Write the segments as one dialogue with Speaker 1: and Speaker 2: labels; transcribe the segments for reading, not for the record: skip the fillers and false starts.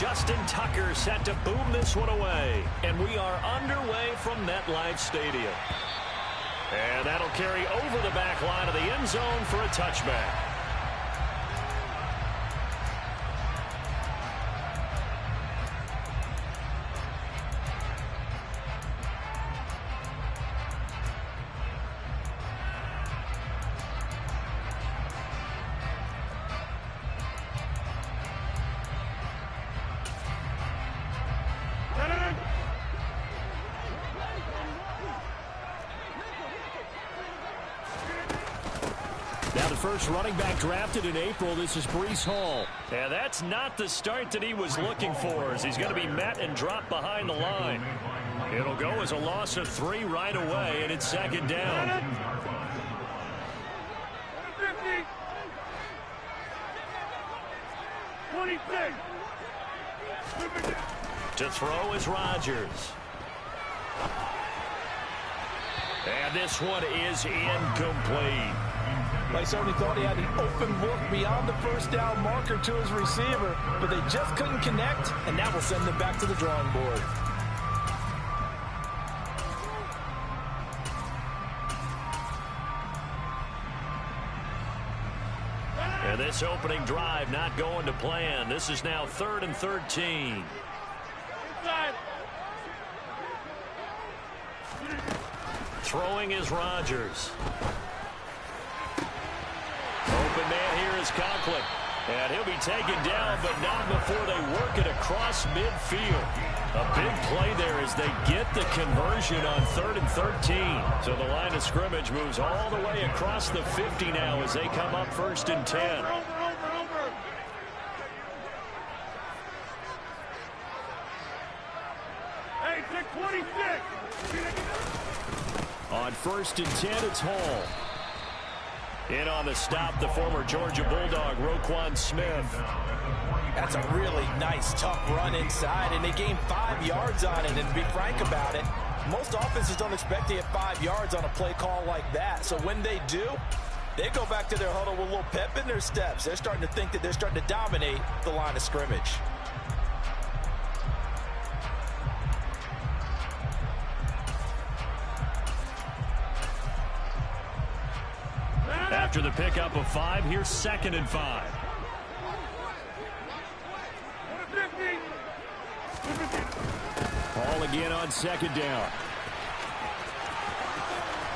Speaker 1: Justin Tucker set to boom this one away. And we are underway from MetLife Stadium. And that'll carry over the back line of the end zone for a touchback. Now the first running back drafted in April, this is Breece Hall. And that's not the start that he was looking for, as he's going to be met and dropped behind the line. It'll go as a loss of 3 right away, and it's second down. To throw is Rodgers. And this one is incomplete.
Speaker 2: Like somebody thought he had an open look beyond the first down marker to his receiver, but they just couldn't connect, and that will send them back to the drawing board.
Speaker 1: And this opening drive not going to plan. This is now 3rd and 13. Throwing is Rodgers. Open man here is Conklin. And he'll be taken down, but not before they work it across midfield. A big play there as they get the conversion on 3rd and 13. So the line of scrimmage moves all the way across the 50 now as they come up 1st and 10.
Speaker 3: Hey, 26.
Speaker 1: On 1st and 10, it's Hall. In on the stop, the former Georgia Bulldog, Roquan Smith.
Speaker 2: That's a really nice, tough run inside, and they gained 5 yards on it. And to be frank about it, most offenses don't expect to get 5 yards on a play call like that. So when they do, they go back to their huddle with a little pep in their steps. They're starting to think that they're starting to dominate the line of scrimmage.
Speaker 1: After the pickup of 5, here's 2nd and 5. Hall again on 2nd down.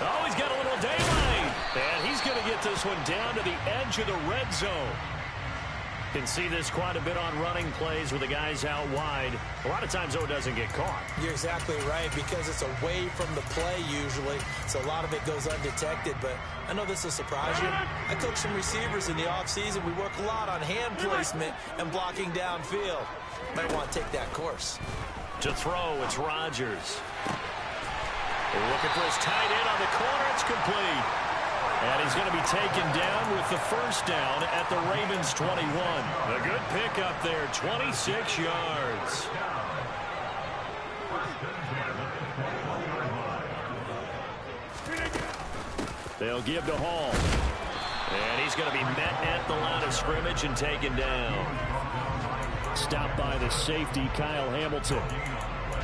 Speaker 1: Oh, he's got a little daylight. And he's going to get this one down to the edge of the red zone. Can see this quite a bit on running plays with the guys out wide. A lot of times, though, it doesn't get caught.
Speaker 2: You're exactly right, because it's away from the play usually, so a lot of it goes undetected. But I know this will surprise you. I coach some receivers in the offseason. We work a lot on hand placement and blocking downfield. Might want to take that course.
Speaker 1: To throw, it's Rodgers. They're looking for his tight end on the corner. It's complete. And he's going to be taken down with the 1st down at the Ravens 21. A good pickup there, 26 yards. They'll give to Hall. And he's going to be met at the line of scrimmage and taken down. Stopped by the safety, Kyle Hamilton.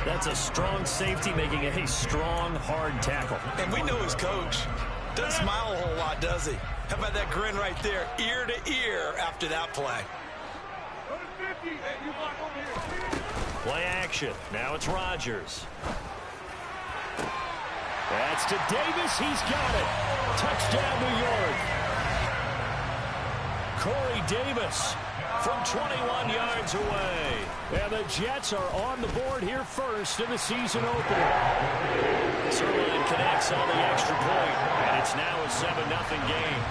Speaker 1: That's a strong safety making a strong, hard tackle.
Speaker 2: And we know his coach. Doesn't smile a whole lot, does he? How about that grin right there, ear to ear after that play?
Speaker 1: Play action. Now it's Rodgers. That's to Davis. He's got it. Touchdown, New York. Corey Davis from 21 yards away. And the Jets are on the board here first in the season opener. Zerline connects on the extra point, and it's now a 7-0 game.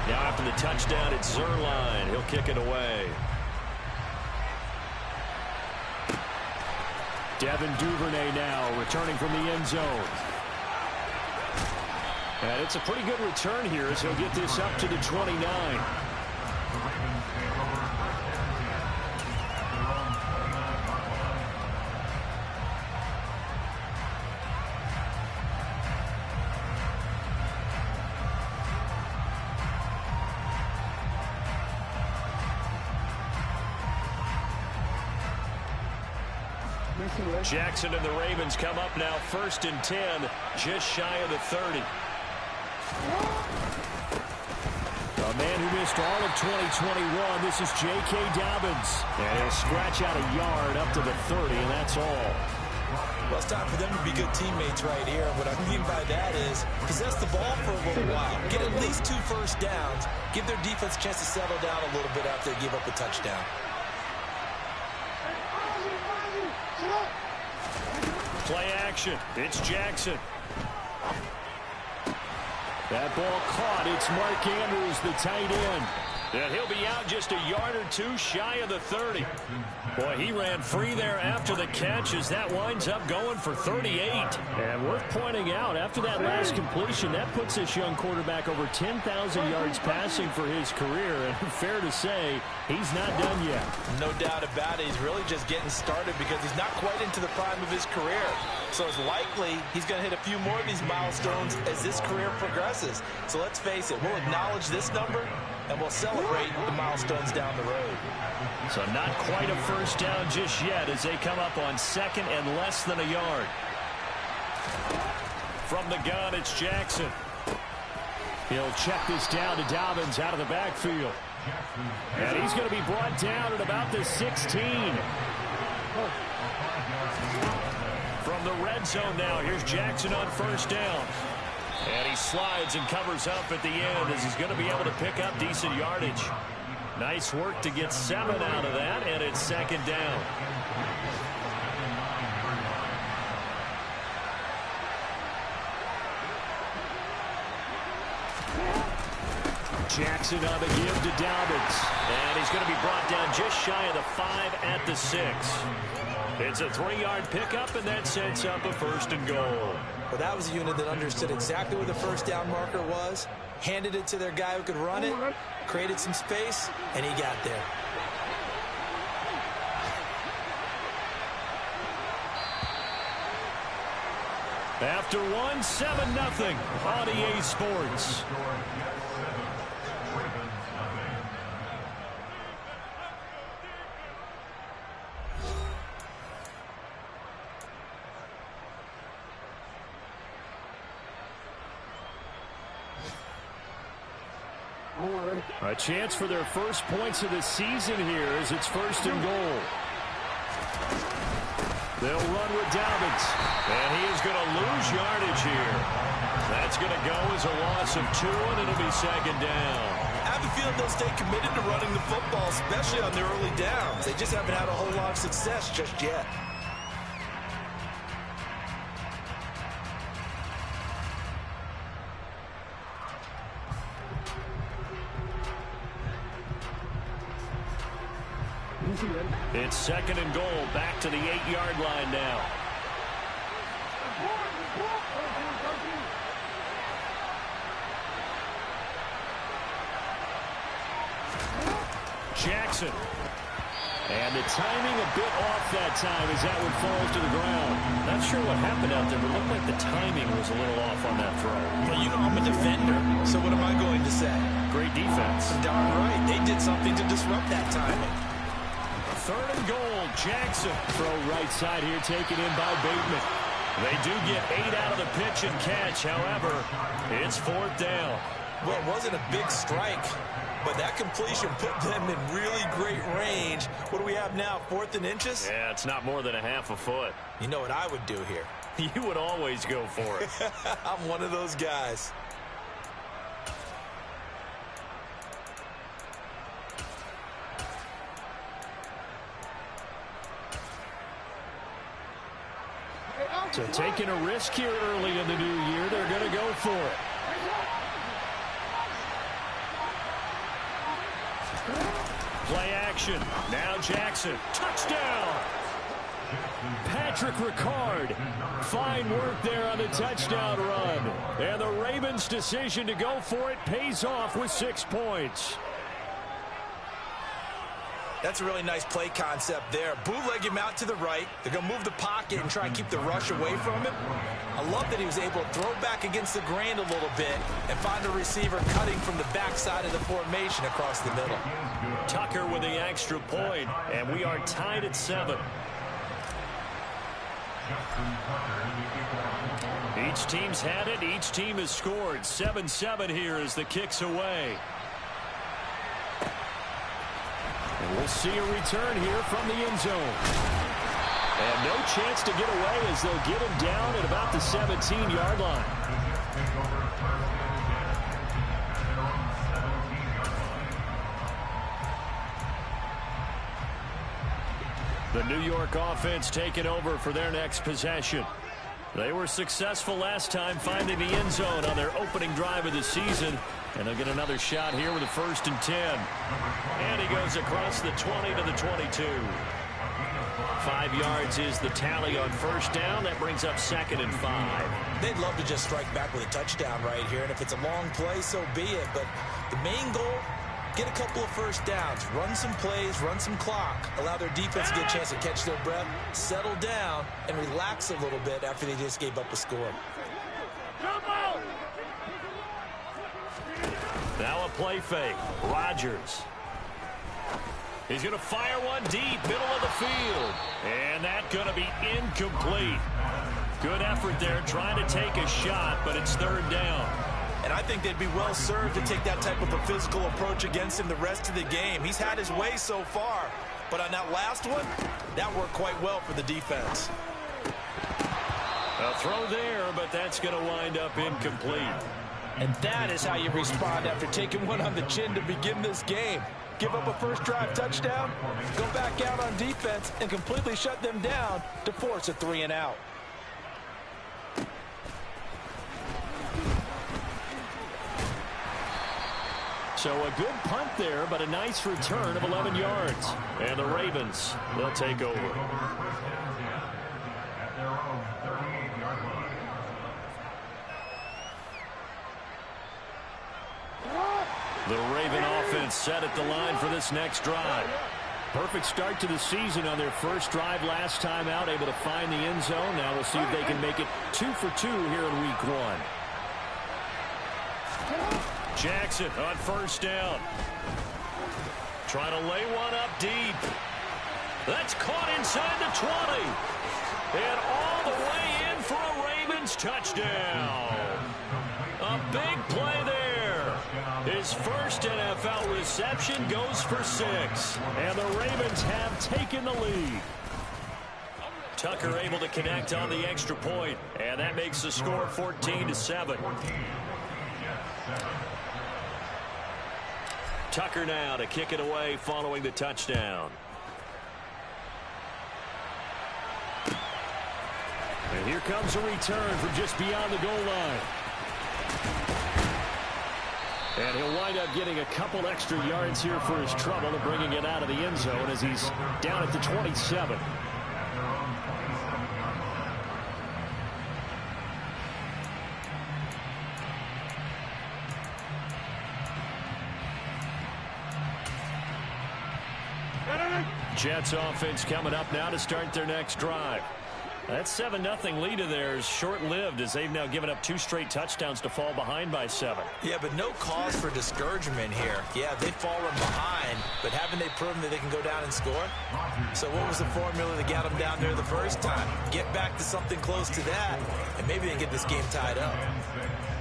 Speaker 1: Now after the touchdown, it's Zerline. He'll kick it away. Devin Duvernay now returning from the end zone. And it's a pretty good return here as he'll get this up to the 29. Jackson and the Ravens come up now 1st and 10, just shy of the 30. A man who missed all of 2021, this is J.K. Dobbins. And he'll scratch out a yard up to the 30, and that's all.
Speaker 2: Well, it's time for them to be good teammates right here. And what I mean by that is possess the ball for a little while. Get at least 2 first downs. Give their defense a chance to settle down a little bit after they give up a touchdown.
Speaker 1: Play action. It's Jackson. That ball caught. It's Mark Andrews, the tight end. And he'll be out just a yard or 2 shy of the 30. Boy, he ran free there after the catch as that winds up going for 38. And worth pointing out, after that last completion, that puts this young quarterback over 10,000 yards passing for his career. And fair to say, he's not done yet.
Speaker 2: No doubt about it. He's really just getting started because he's not quite into the prime of his career. So it's likely he's going to hit a few more of these milestones as this career progresses. So let's face it, we'll acknowledge this number and we'll celebrate the milestones down the road.
Speaker 1: So not quite a first down just yet as they come up on 2nd and less than a yard. From the gun, it's Jackson. He'll check this down to Dobbins out of the backfield. And he's going to be brought down at about the 16. From the red zone now, here's Jackson on 1st down. And he slides and covers up at the end as he's going to be able to pick up decent yardage. Nice work to get 7 out of that, and it's 2nd down. Jackson on the give to Dobbins. And he's going to be brought down just shy of the 5 at the 6. It's a 3-yard pickup, and that sets up a 1st and goal.
Speaker 2: Well, that was a unit that understood exactly where the first down marker was, handed it to their guy who could run it, created some space, and he got there.
Speaker 1: After 1, 7-0 on EA Sports. A chance for their first points of the season here as it's 1st and goal. They'll run with Dobbins, and he is going to lose yardage here. That's going to go as a loss of 2, and it'll be 2nd down.
Speaker 2: I have a feeling they'll stay committed to running the football, especially on their early downs. They just haven't had a whole lot of success just yet.
Speaker 1: It's 2nd and goal, back to the 8-yard line now. Jackson. And the timing a bit off that time as that one falls to the ground. Not sure what happened out there, but it looked like the timing was a little off on that throw.
Speaker 2: Well, you know I'm a defender, so what am I going to say?
Speaker 1: Great defense.
Speaker 2: Darn right. They did something to disrupt that timing.
Speaker 1: 3rd and goal, Jackson. Throw right side here, taken in by Bateman. They do get 8 out of the pitch and catch. However, it's 4th down.
Speaker 2: Well, it wasn't a big strike, but that completion put them in really great range. What do we have now, 4th and inches?
Speaker 1: Yeah, it's not more than a half a foot.
Speaker 2: You know what I would do here?
Speaker 1: You would always go for it.
Speaker 2: I'm one of those guys.
Speaker 1: So taking a risk here early in the new year, they're going to go for it. Play action. Now Jackson. Touchdown. Patrick Ricard. Fine work there on the touchdown run. And the Ravens' decision to go for it pays off with 6 points.
Speaker 2: That's a really nice play concept there. Bootleg him out to the right. They're going to move the pocket and try and keep the rush away from him. I love that he was able to throw back against the grain a little bit and find a receiver cutting from the backside of the formation across the middle.
Speaker 1: Tucker with the extra point, and we are tied at 7. Each team's had it. Each team has scored. 7-7 here as the kick's away. And we'll see a return here from the end zone. And no chance to get away as they'll get him down at about the 17-yard line. The New York offense taking over for their next possession. They were successful last time finding the end zone on their opening drive of the season. And they'll get another shot here with a 1st and 10. And he goes across the 20 to the 22. 5 yards is the tally on 1st down. That brings up 2nd and 5.
Speaker 2: They'd love to just strike back with a touchdown right here. And if it's a long play, so be it. But the main goal, get a couple of 1st downs, run some plays, run some clock, allow their defense to get a chance to catch their breath, settle down, and relax a little bit after they just gave up a score.
Speaker 1: Now a play fake. Rodgers. He's going to fire one deep, middle of the field. And that's going to be incomplete. Good effort there, trying to take a shot, but it's 3rd down.
Speaker 2: And I think they'd be well served to take that type of a physical approach against him the rest of the game. He's had his way so far, but on that last one, that worked quite well for the defense.
Speaker 1: A throw there, but that's going to wind up incomplete.
Speaker 2: And that is how you respond after taking one on the chin to begin this game. Give up a 1st drive touchdown, go back out on defense, and completely shut them down to force a 3 and out.
Speaker 1: So a good punt there, but a nice return of 11 yards. And the Ravens, they'll take over. The Raven offense set at the line for this next drive. Perfect start to the season on their 1st drive last time out, able to find the end zone. Now we'll see if they can make it 2 for 2 here in week 1. Jackson on 1st down. Trying to lay one up deep. That's caught inside the 20. And all the way in for a Ravens touchdown. A big play there. His 1st NFL reception goes for 6. And the Ravens have taken the lead. Tucker able to connect on the extra point. And that makes the score 14-7. Tucker now to kick it away following the touchdown. And here comes a return from just beyond the goal line. And he'll wind up getting a couple extra yards here for his trouble and bringing it out of the end zone as he's down at the 27. Jets offense coming up now to start their next drive. That 7-0 lead of theirs short-lived as they've now given up 2 straight touchdowns to fall behind by 7.
Speaker 2: Yeah, but no cause for discouragement here. Yeah, they've fallen behind, but haven't they proven that they can go down and score? So what was the formula that got them down there the first time? Get back to something close to that, and maybe they can get this game tied up.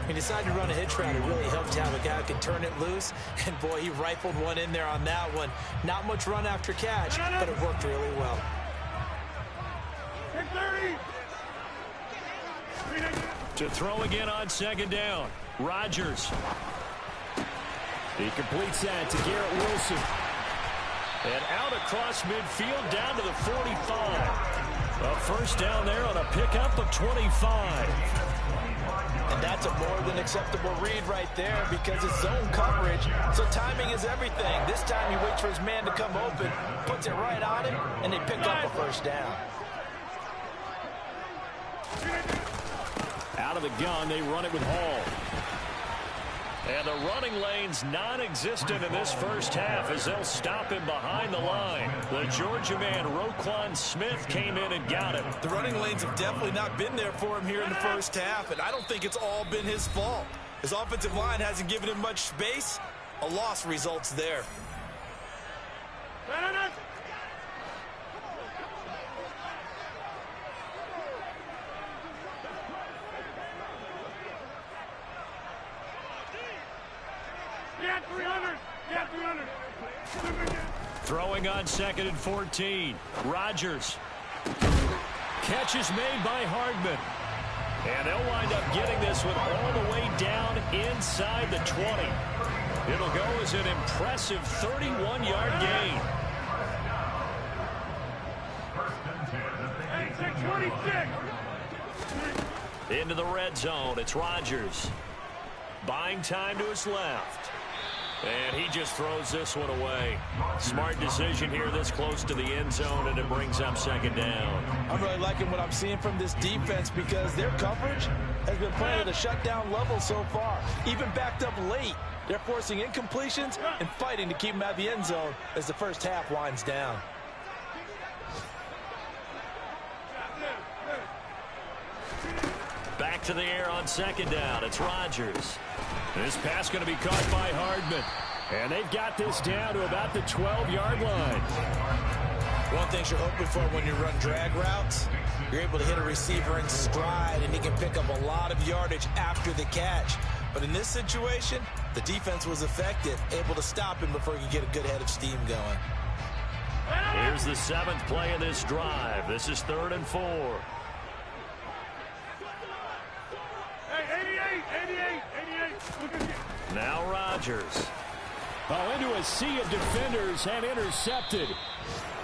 Speaker 2: He decided to run a hitch route. It really helped to have a guy who could turn it loose. And, boy, he rifled one in there on that one. Not much run after catch, but it worked really well.
Speaker 1: To throw again on 2nd down. Rodgers. He completes that to Garrett Wilson. And out across midfield down to the 45. A 1st down there on a pickup of 25.
Speaker 2: And that's a more than acceptable read right there because it's zone coverage. So timing is everything. This time he waits for his man to come open, puts it right on him, and they pick up a 1st down.
Speaker 1: Out of the gun, they run it with Hall. And the running lane's non-existent in this 1st half as they'll stop him behind the line. The Georgia man, Roquan Smith, came in and got him.
Speaker 2: The running lanes have definitely not been there for him here in the 1st half, and I don't think it's all been his fault. His offensive line hasn't given him much space. A loss results there.
Speaker 3: 300. Yeah, 300.
Speaker 1: Throwing on 2nd and 14. Rodgers. Catch is made by Hardman. And they'll wind up getting this one all the way down inside the 20. It'll go as an impressive 31-yard gain.
Speaker 3: Hey, 26.
Speaker 1: Into the red zone. It's Rodgers. Buying time to his left. And he just throws this one away. Smart decision here this close to the end zone, and it brings up 2nd down.
Speaker 2: I'm really liking what I'm seeing from this defense because their coverage has been playing at a shutdown level so far. Even backed up late, they're forcing incompletions and fighting to keep them out of the end zone as the first half winds down.
Speaker 1: Back to the air on 2nd down. It's Rodgers. This pass going to be caught by Hardman. And they've got this down to about the 12-yard line.
Speaker 2: One thing you're hoping for when you run drag routes, you're able to hit a receiver in stride, and he can pick up a lot of yardage after the catch. But in this situation, the defense was effective, able to stop him before he could get a good head of steam going.
Speaker 1: Here's the 7th play of this drive. This is 3rd and 4. Now Rodgers. Oh, into a sea of defenders and intercepted.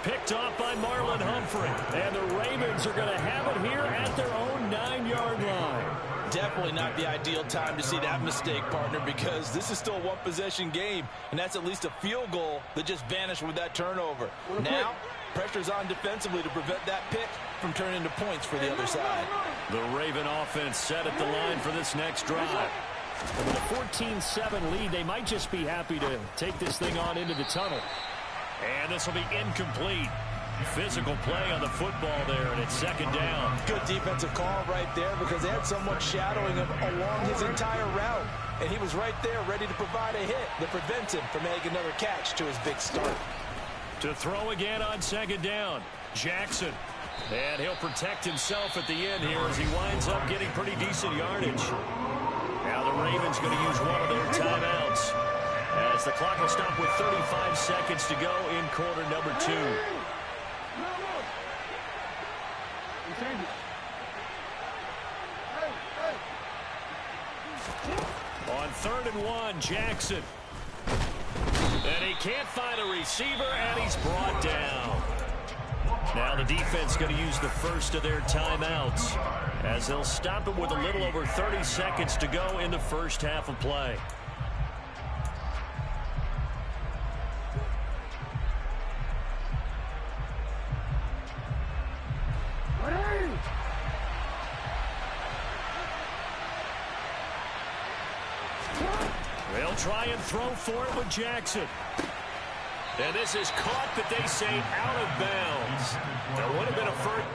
Speaker 1: Picked off by Marlon Humphrey. And the Ravens are going to have it here at their own 9-yard line.
Speaker 2: Definitely not the ideal time to see that mistake, partner, because this is still a one-possession game, and that's at least a field goal that just vanished with that turnover. Now, pressure's on defensively to prevent that pick from turning into points for the other side.
Speaker 1: The Raven offense set at the line for this next drive. And with a 14-7 lead, they might just be happy to take this thing on into the tunnel. And this will be incomplete. Physical play on the football there, and it's 2nd down.
Speaker 2: Good defensive call right there because they had someone shadowing him along his entire route. And he was right there ready to provide a hit that prevents him from making another catch to his big start.
Speaker 1: To throw again on 2nd down, Jackson. And he'll protect himself at the end here as he winds up getting pretty decent yardage. Now the Ravens going to use one of their timeouts as the clock will stop with 35 seconds to go in quarter number 2. On 3rd and 1, Jackson. And he can't find a receiver, and he's brought down. Now the defense going to use the first of their timeouts as they'll stop it with a little over 30 seconds to go in the first half of play. They'll try and throw for it with Jackson. And this is caught, but they say out of bounds. That would have been a first.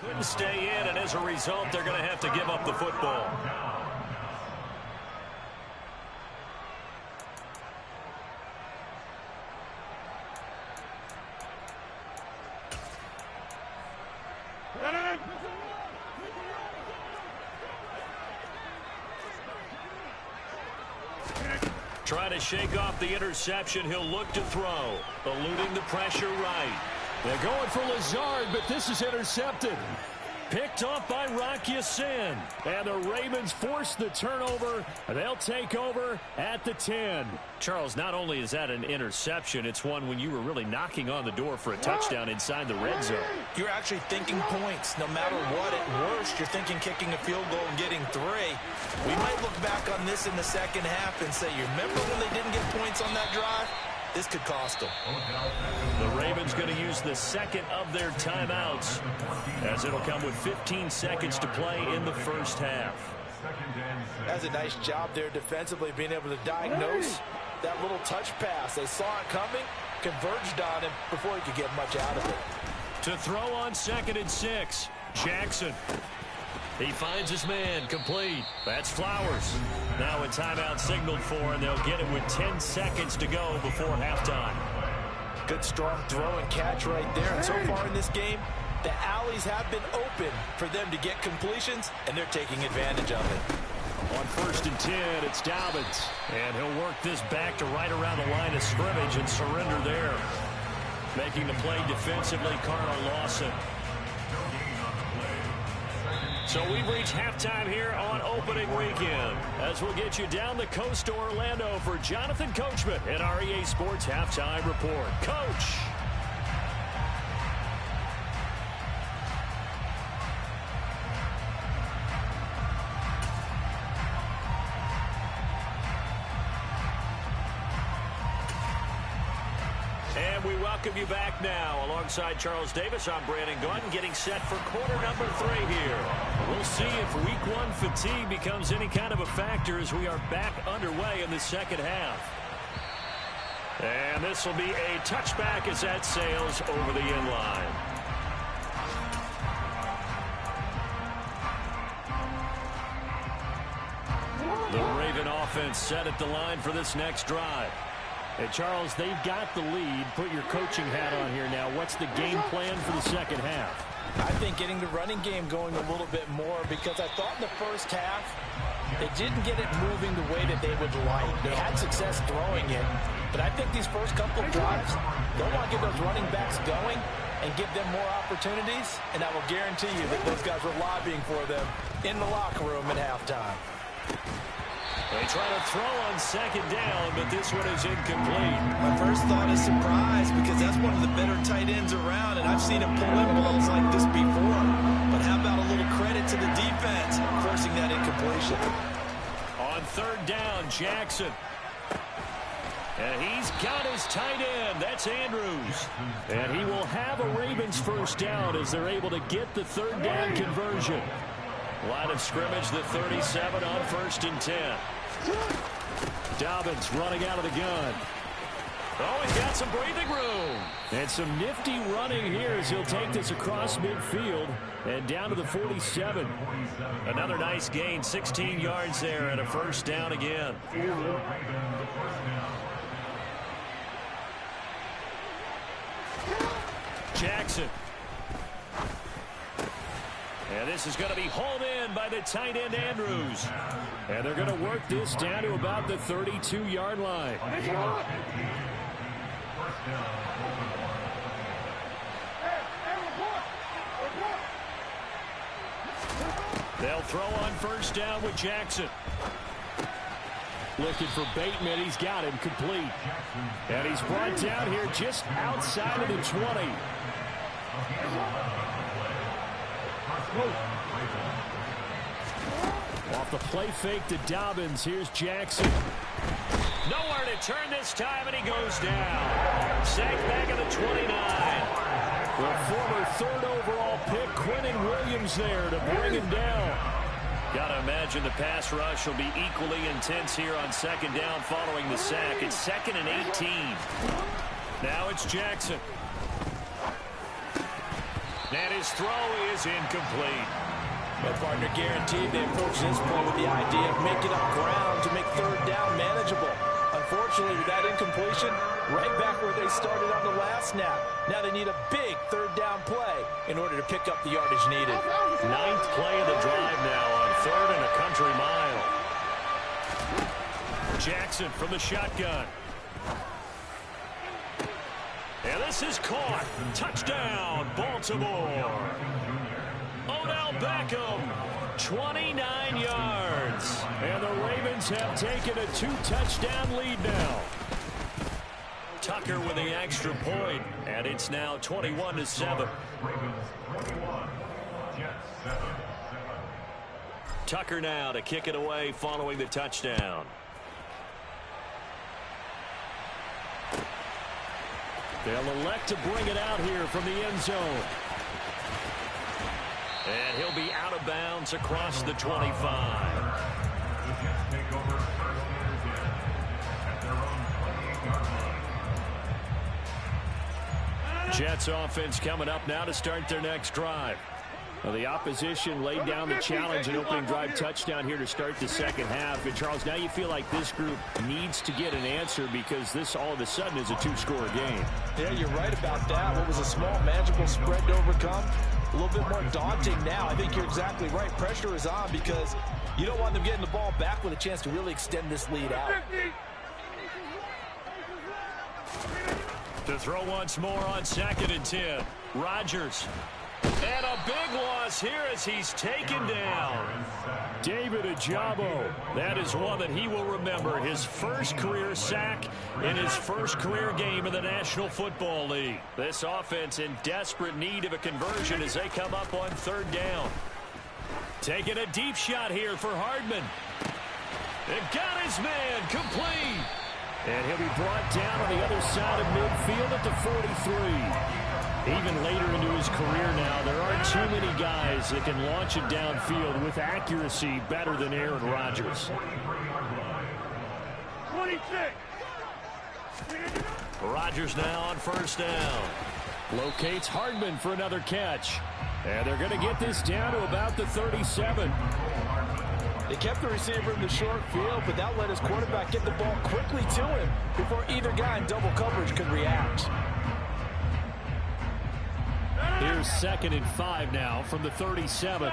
Speaker 1: Couldn't stay in, and as a result, they're going to have to give up the football. Trying to shake off the interception. He'll look to throw. Eluding the pressure right. They're going for Lazard, but this is intercepted. Picked off by Wk1 And the Ravens force the turnover. They'll take over at the 10. Charles, not only is that an interception, it's one when you were really knocking on the door for a touchdown inside the red zone.
Speaker 2: You're actually thinking points. No matter what, at worst, you're thinking kicking a field goal and getting 3. We might look back on this in the second half and say, you remember when they didn't get points on that drive? This could cost them.
Speaker 1: The Ravens going to use the second of their timeouts as it'll come with 15 seconds to play in the first half.
Speaker 2: That's a nice job there defensively, being able to diagnose that little touch pass. They saw it coming, converged on him before he could get much out of it.
Speaker 1: To throw on 2nd and 6, Jackson. He finds his man, complete. That's Flowers. Now a timeout signaled for, and they'll get it with 10 seconds to go before halftime.
Speaker 2: Good strong throw and catch right there. And so far in this game, the alleys have been open for them to get completions, and they're taking advantage of it.
Speaker 1: On 1st and 10, it's Dobbins. And he'll work this back to right around the line of scrimmage and surrender there. Making the play defensively, Carnell Lawson. So we've reached halftime here on opening weekend, as we'll get you down the coast to Orlando for Jonathan Coachman at our EA Sports Halftime Report. Coach! And we welcome you back now. Alongside Charles Davis, I'm Brandon Gunn, getting set for quarter number 3 here. We'll see if week 1 fatigue becomes any kind of a factor as we are back underway in the second half. And this will be a touchback as that sails over the end line. The Raven offense set at the line for this next drive. And Charles, they've got the lead. Put your coaching hat on here now. What's the game plan for the second half?
Speaker 2: I think getting the running game going a little bit more, because I thought in the first half they didn't get it moving the way that they would like. They had success throwing it, but I think these first couple of drives, they'll want to get those running backs going and give them more opportunities, and I will guarantee you that those guys were lobbying for them in the locker room at halftime.
Speaker 1: They try to throw on 2nd down, but this one is incomplete.
Speaker 2: My first thought is surprise, because that's one of the better tight ends around, and I've seen him pull in balls like this before. But how about a little credit to the defense forcing that incompletion?
Speaker 1: On 3rd down, Jackson. And he's got his tight end. That's Andrews. And he will have a Ravens first down as they're able to get the 3rd down conversion. Line of scrimmage, the 37 on 1st and 10. Dobbins running out of the gun. Oh, he's got some breathing room. And some nifty running here as he'll take this across midfield and down to the 47. Another nice gain, 16 yards there and a first down again. Jackson. And this is going to be hauled in by the tight end, Andrews. And they're going to work this down to about the 32-yard line. They'll throw on 1st down with Jackson. Looking for Bateman. He's got him complete. And he's brought down here just outside of the 20. Off the play fake to Dobbins. Here's Jackson. Nowhere to turn this time, and he goes down. Sacked back at the 29. The former 3rd overall pick, Quentin Williams, there to bring him down. Got to imagine the pass rush will be equally intense here on 2nd down following the sack. It's 2nd and 18. Now it's Jackson. And his throw is incomplete.
Speaker 2: My partner guaranteed they approached this play with the idea of making up ground to make 3rd down manageable. Unfortunately, with that incompletion, right back where they started on the last snap. Now they need a big 3rd down play in order to pick up the yardage needed.
Speaker 1: 9th play of the drive now on 3rd and a country mile. Jackson from the shotgun. And this is caught. Touchdown, Baltimore. Odell Beckham, 29 yards. And the Ravens have taken a 2-touchdown lead now. Tucker with the extra point, and it's now 21-7. Tucker now to kick it away following the touchdown. They'll elect to bring it out here from the end zone. And he'll be out of bounds across the 25. Jets offense coming up now to start their next drive. Well, the opposition laid down the challenge and opening drive touchdown here to start the second half. And, Charles, now you feel like this group needs to get an answer because this all of a sudden is a two-score game.
Speaker 2: Yeah, you're right about that. What was a small, manageable spread to overcome, a little bit more daunting now. I think you're exactly right. Pressure is on because you don't want them getting the ball back with a chance to really extend this lead out.
Speaker 1: To throw once more on 2nd and 10. Rodgers. And a big loss here as he's taken down. David Ojabo. That is one that he will remember. His first career sack in his first career game in the National Football League. This offense in desperate need of a conversion as they come up on 3rd down. Taking a deep shot here for Hardman. It got his man complete. And he'll be brought down on the other side of midfield at the 43. Even later into his career now, there aren't too many guys that can launch it downfield with accuracy better than Aaron Rodgers.
Speaker 3: 26.
Speaker 1: Rodgers now on 1st down. Locates Hardman for another catch. And they're going to get this down to about the 37.
Speaker 2: They kept the receiver in the short field, but that let his quarterback get the ball quickly to him before either guy in double coverage could react.
Speaker 1: Here's 2nd and 5 now from the 37.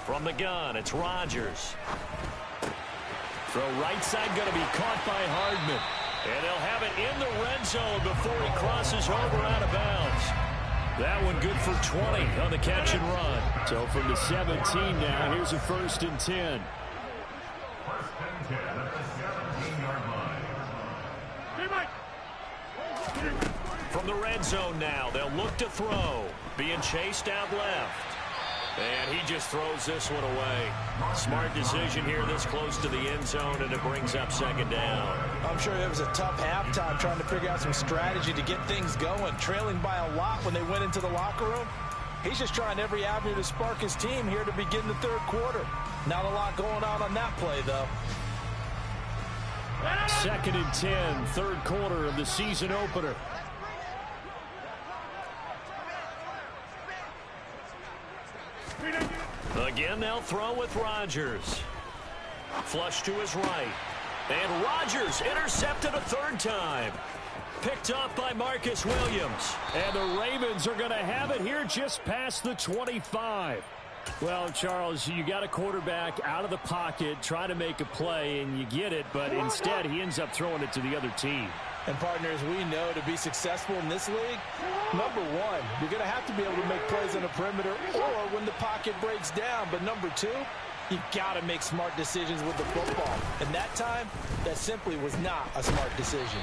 Speaker 1: From the gun, it's Rodgers. Throw right side going to be caught by Hardman. And they'll have it in the red zone before he crosses over out of bounds. That one good for 20 on the catch and run. So from the 17 now, here's a 1st and 10. From the red zone now, they'll look to throw. Being chased out left. And he just throws this one away. Smart decision here this close to the end zone, and it brings up 2nd down.
Speaker 2: I'm sure it was a tough halftime trying to figure out some strategy to get things going. Trailing by a lot when they went into the locker room. He's just trying every avenue to spark his team here to begin the 3rd quarter. Not a lot going on that play, though.
Speaker 1: 2nd and 10, 3rd quarter of the season opener. Again, they'll throw with Rodgers. Flush to his right. And Rodgers intercepted a 3rd time. Picked off by Marcus Williams. And the Ravens are going to have it here just past the 25. Well, Charles, you got a quarterback out of the pocket, trying to make a play, and you get it, but instead he ends up throwing it to the other team.
Speaker 2: And partners, we know to be successful in this league, number one, you're going to have to be able to make plays on the perimeter or when the pocket breaks down. But number two, you got to make smart decisions with the football. And that time, that simply was not a smart decision.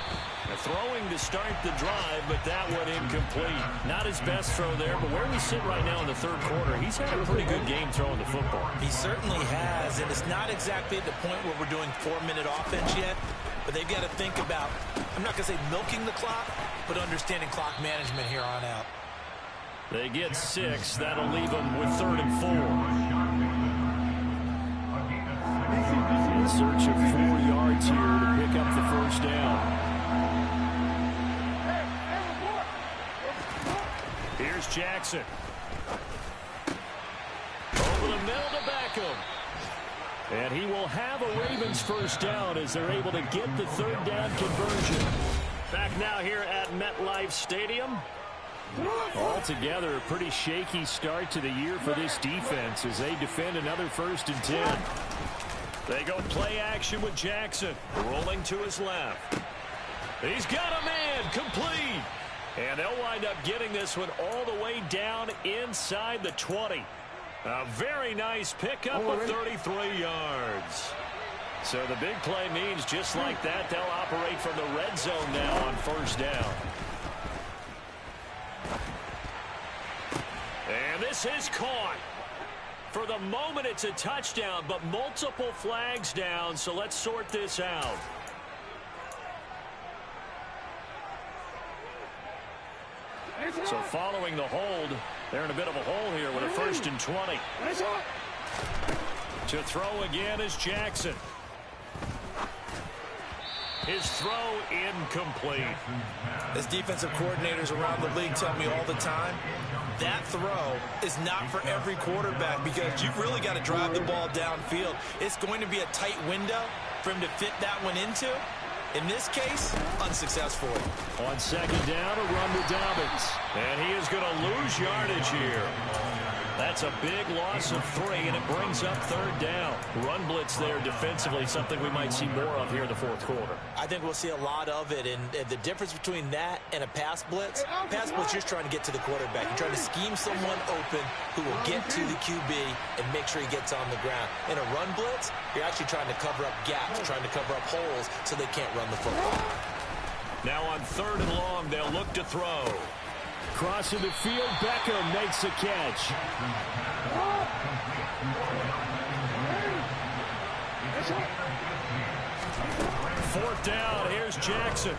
Speaker 1: Throwing to start the drive, but that one incomplete. Not his best throw there, but where we sit right now in the 3rd quarter, he's had a pretty good game throwing the football.
Speaker 2: He certainly has, and it's not exactly at the point where we're doing 4-minute offense yet, but they've got to think about, I'm not going to say milking the clock, but understanding clock management here on out.
Speaker 1: They get 6. That'll leave them with 3rd and 4. In search of 4 yards here to pick up the 1st down. Here's Jackson. Over the middle to Beckham. And he will have a Ravens 1st down as they're able to get the 3rd down conversion. Back now here at MetLife Stadium. Altogether, a pretty shaky start to the year for this defense as they defend another 1st and 10. They go play action with Jackson. Rolling to his left. He's got a man complete. And they'll wind up getting this one all the way down inside the 20. A very nice pickup of 33 yards. So the big play means just like that, they'll operate from the red zone now on 1st down. And this is caught. For the moment, it's a touchdown, but multiple flags down, so let's sort this out. So So following the hold, they're in a bit of a hole here with a 1st and 20. To throw again is Jackson. His throw incomplete.
Speaker 2: As defensive coordinators around the league tell me all the time, that throw is not for every quarterback because you've really got to drive the ball downfield. It's going to be a tight window for him to fit that one into. In this case, unsuccessful.
Speaker 1: On 2nd down, a run with Dobbins. And he is going to lose yardage here. That's a big loss of 3, and it brings up 3rd down. Run blitz there defensively, something we might see more of here in the 4th quarter.
Speaker 2: I think we'll see a lot of it, and the difference between that and a pass blitz, you're just trying to get to the quarterback. You're trying to scheme someone open who will get to the QB and make sure he gets on the ground. In a run blitz, you're actually trying to cover up gaps, trying to cover up holes so they can't run the football.
Speaker 1: Now on 3rd and long, they'll look to throw. Crossing the field, Beckham makes a catch. Fourth down, here's Jackson.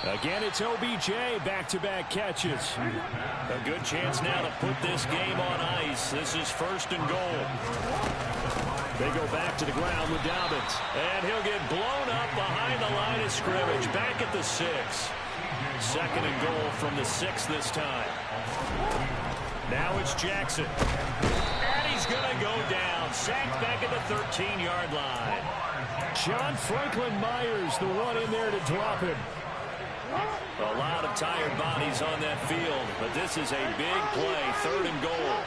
Speaker 1: Again, it's OBJ, back-to-back catches. A good chance now to put this game on ice. This is 1st and goal. They go back to the ground with Dobbins. And he'll get blown up behind the line of scrimmage, back at the 6. 2nd and goal from the 6 this time. Now it's Jackson. And he's going to go down. Sacked back at the 13-yard line. John Franklin Myers, the one in there to drop him. A lot of tired bodies on that field, but this is a big play. 3rd and goal.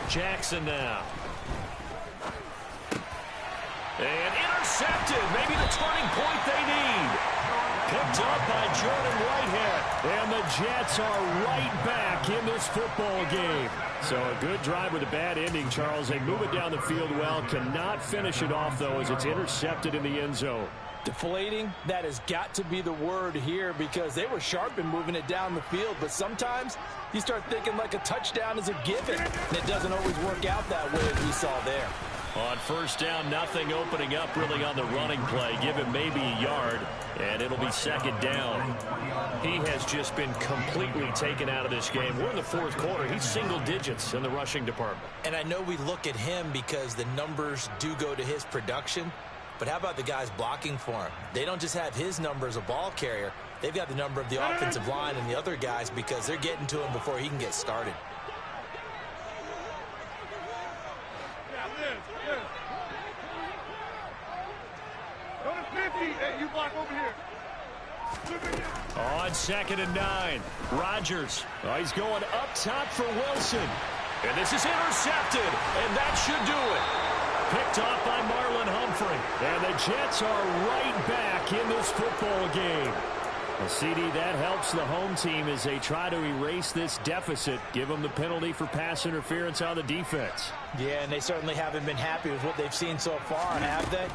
Speaker 1: Jackson now. And intercepted. Maybe the turning point they need. Picked up by Jordan Whitehead. And the Jets are right back in this football game. So a good drive with a bad ending, Charles. They move it down the field well. Cannot finish it off, though, as it's intercepted in the end zone.
Speaker 2: Deflating, that has got to be the word here because they were sharp in moving it down the field. But sometimes you start thinking like a touchdown is a given. And it doesn't always work out that way as we saw there.
Speaker 1: On 1st down, nothing opening up really on the running play. Give him maybe a yard, and it'll be 2nd down. He has just been completely taken out of this game. We're in the 4th quarter. He's single digits in the rushing department.
Speaker 2: And I know we look at him because the numbers do go to his production. But how about the guys blocking for him? They don't just have his number as a ball carrier. They've got the number of the offensive line and the other guys because they're getting to him before he can get started.
Speaker 3: Hey, you block over here.
Speaker 1: On 2nd and 9, Rodgers. Oh, he's going up top for Wilson. And this is intercepted, and that should do it. Picked off by Marlon Humphrey. And the Jets are right back in this football game. Well, CD, that helps the home team as they try to erase this deficit, give them the penalty for pass interference on the defense.
Speaker 2: Yeah, and they certainly haven't been happy with what they've seen so far, have they?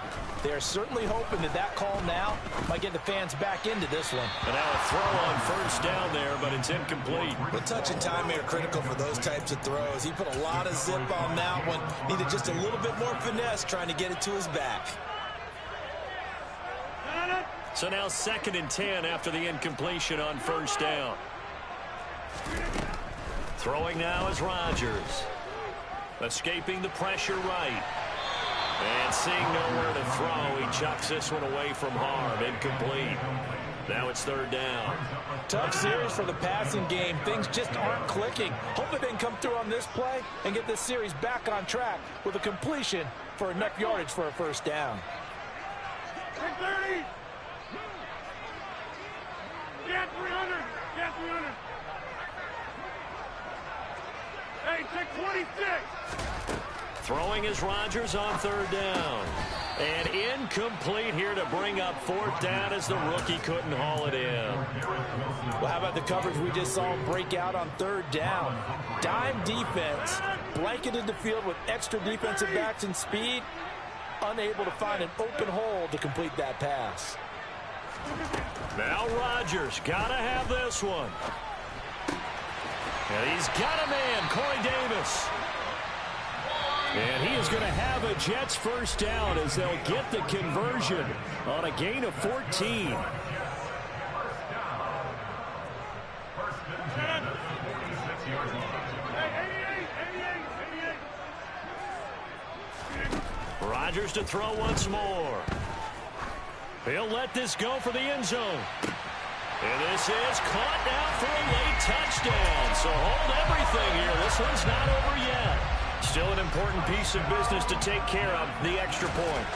Speaker 2: They're certainly hoping that that call now might get the fans back into this one.
Speaker 1: And now a throw on 1st down there, but it's incomplete.
Speaker 2: The touch and time are critical for those types of throws. He put a lot of zip on that one. Needed just a little bit more finesse trying to get it to his back.
Speaker 1: So now 2nd and 10 after the incompletion on 1st down. Throwing now is Rodgers. Escaping the pressure right. And seeing nowhere to throw, he chucks this one away from harm. Incomplete. Now it's 3rd down.
Speaker 2: Tough series for the passing game. Things just aren't clicking. Hopefully they can come through on this play and get this series back on track with a completion for enough yardage for a 1st down.
Speaker 3: 30. Get 300. Get 300. Hey, take 26.
Speaker 1: Throwing is Rodgers on 3rd down. And incomplete here to bring up 4th down as the rookie couldn't haul it in.
Speaker 2: Well, how about the coverage we just saw break out on 3rd down? Dime defense, blanketed the field with extra defensive backs and speed, unable to find an open hole to complete that pass.
Speaker 1: Now Rodgers got to have this one. And he's got a man, Corey Davis. And he is going to have a Jets first down as they'll get the conversion on a gain of 14. Rodgers to throw once more. He'll let this go for the end zone. And this is caught now for a late touchdown. So hold everything here. This one's not over yet. Still an important piece of business to take care of, the extra point.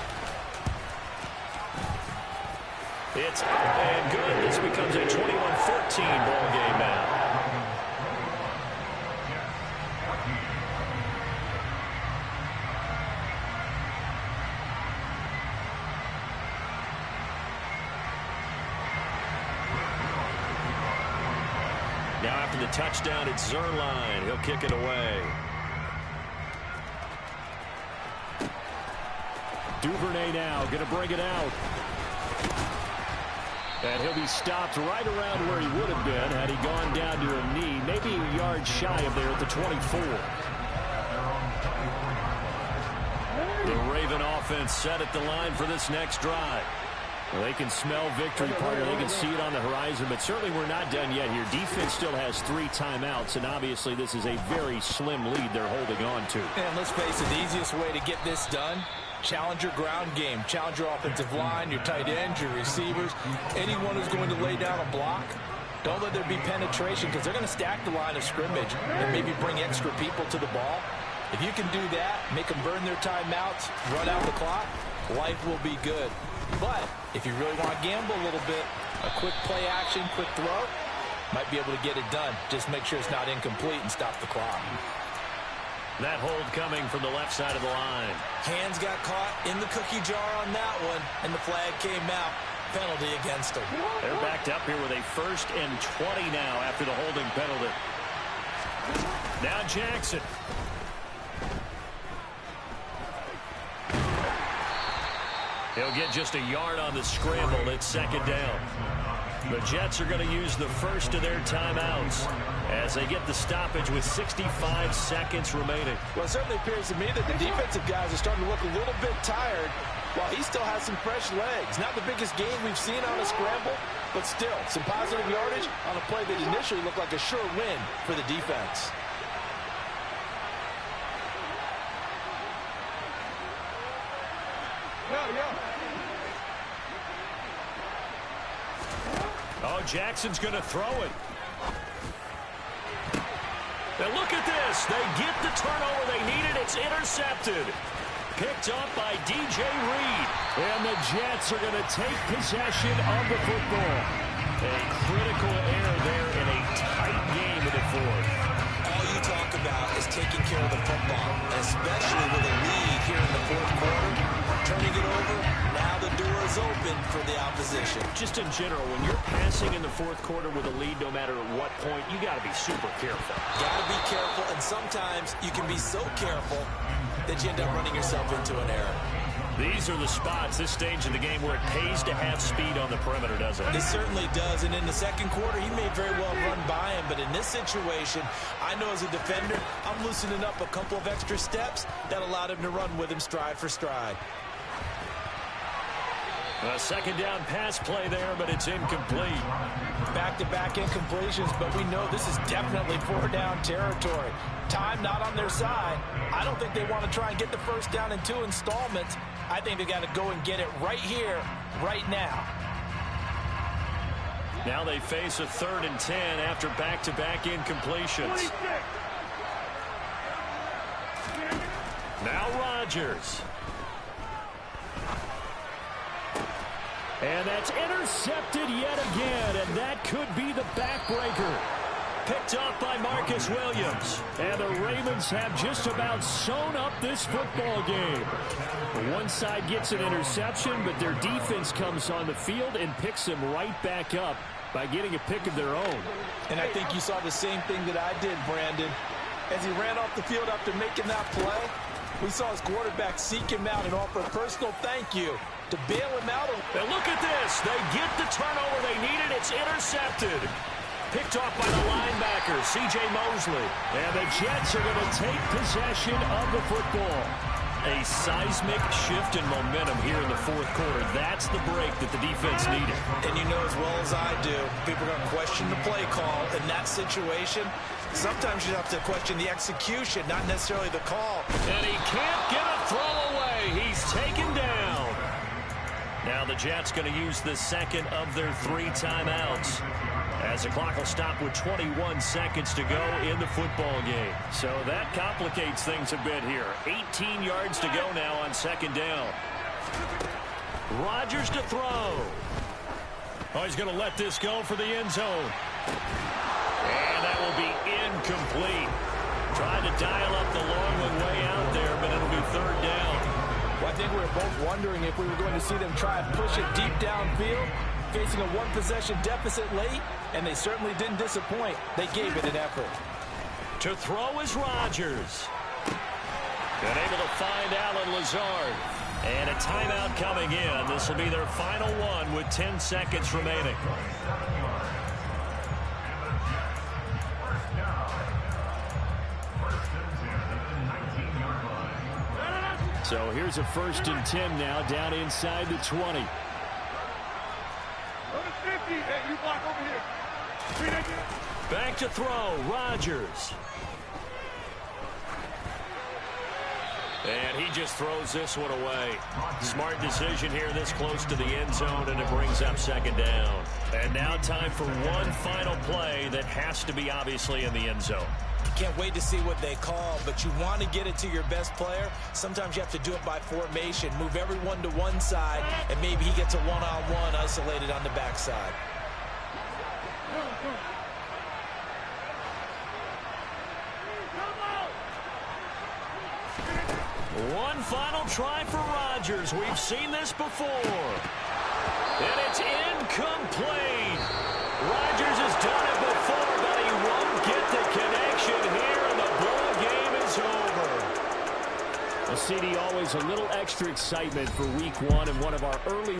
Speaker 1: It's up and good. This becomes a 21-14 ball game now. Now after the touchdown, it's Zerline. He'll kick it away. Duvernay now going to bring it out. And he'll be stopped right around where he would have been had he gone down to a knee, maybe a yard shy of there at the 24. The Raven offense set at the line for this next drive. Well, they can smell victory, partner. They can see it on the horizon, but certainly we're not done yet here. Defense still has 3 timeouts, and obviously this is a very slim lead they're holding on to.
Speaker 2: And let's face it, the easiest way to get this done, challenge your ground game. Challenge your offensive line, your tight ends, your receivers, anyone who's going to lay down a block. Don't let there be penetration because they're going to stack the line of scrimmage and maybe bring extra people to the ball. If you can do that, make them burn their timeouts, run out the clock, life will be good. But if you really want to gamble a little bit, a quick play action, quick throw, might be able to get it done. Just make sure it's not incomplete and stop the clock.
Speaker 1: That hold coming from the left side of the line.
Speaker 2: Hands got caught in the cookie jar on that one, and the flag came out. Penalty against them.
Speaker 1: They're backed up here with a 1st and 20 now after the holding penalty. Now Jackson. He'll get just a yard on the scramble. It's 2nd down. The Jets are going to use the first of their timeouts as they get the stoppage with 65 seconds remaining.
Speaker 2: Well, it certainly appears to me that the defensive guys are starting to look a little bit tired while he still has some fresh legs. Not the biggest gain we've seen on a scramble, but still some positive yardage on a play that initially looked like a sure win for the defense.
Speaker 1: Oh, Jackson's going to throw it. Now look at this. They get the turnover they needed. It's intercepted. Picked up by DJ Reed. And the Jets are going to take possession of the football. A critical error there in a tight game in the 4th.
Speaker 2: All you talk about is taking care of the football, especially with a lead here in the 4th quarter. Turning it over, now the door is open for the opposition.
Speaker 1: Just in general, when you're passing in the 4th quarter with a lead, no matter at what point, you got to be super careful.
Speaker 2: Got to be careful, and sometimes you can be so careful that you end up running yourself into an error.
Speaker 1: These are the spots, this stage of the game, where it pays to have speed on the perimeter, doesn't it?
Speaker 2: It certainly does, and in the 2nd quarter, he may very well run by him, but in this situation, I know as a defender, I'm loosening up a couple of extra steps that allowed him to run with him stride for stride.
Speaker 1: A 2nd down pass play there, but it's incomplete.
Speaker 2: Back-to-back incompletions, but we know this is definitely 4-down territory. Time not on their side. I don't think they want to try and get the first down in 2 installments. I think they got to go and get it right here, right now.
Speaker 1: Now they face a 3rd and 10 after back-to-back incompletions.
Speaker 3: 26.
Speaker 1: Now Rodgers. And that's intercepted yet again, and that could be the backbreaker. Picked off by Marcus Williams. And the Ravens have just about sewn up this football game. One side gets an interception, but their defense comes on the field and picks them right back up by getting a pick of their own.
Speaker 2: And I think you saw the same thing that I did, Brandon. As he ran off the field after making that play, we saw his quarterback seek him out and offer a personal thank you to bail him out.
Speaker 1: And look at this. They get the turnover they needed. It's intercepted. Picked off by the linebacker, C.J. Mosley. And the Jets are going to take possession of the football. A seismic shift in momentum here in the fourth quarter. That's the break that the defense needed.
Speaker 2: And you know as well as I do, people are going to question the play call in that situation. Sometimes you have to question the execution, not necessarily the call.
Speaker 1: And he can't get a throw away. He's taken down. Now the Jets going to use the second of their 3 timeouts, as the clock will stop with 21 seconds to go in the football game. So that complicates things a bit here. 18 yards to go now on second down. Rodgers to throw. Oh, he's going to let this go for the end zone. And that will be incomplete. Tried to dial up the long one way out there, but it'll be third down.
Speaker 2: Well, I think we were both wondering if we were going to see them try and push it deep downfield, facing a one-possession deficit late, and they certainly didn't disappoint. They gave it an effort.
Speaker 1: To throw is Rodgers. And able to find Allen Lazard. And a timeout coming in. This will be their final one with 10 seconds remaining. So here's a 1st and 10 now, down inside the 20.
Speaker 3: Number 50. Hey, you block over here.
Speaker 1: Back to throw, Rodgers. And he just throws this one away. Smart decision here this close to the end zone, and it brings up second down. And now time for one final play that has to be obviously in the end zone.
Speaker 2: Can't wait to see what they call, but you want to get it to your best player. Sometimes you have to do it by formation. Move everyone to one side, and maybe he gets a one-on-one isolated on the backside.
Speaker 1: One final try for Rodgers. We've seen this before. And it's incomplete. Rodgers has done it before, but he won't get the connection here, and the ball game is over. Well, CD, always a little extra excitement for week 1 and one of our early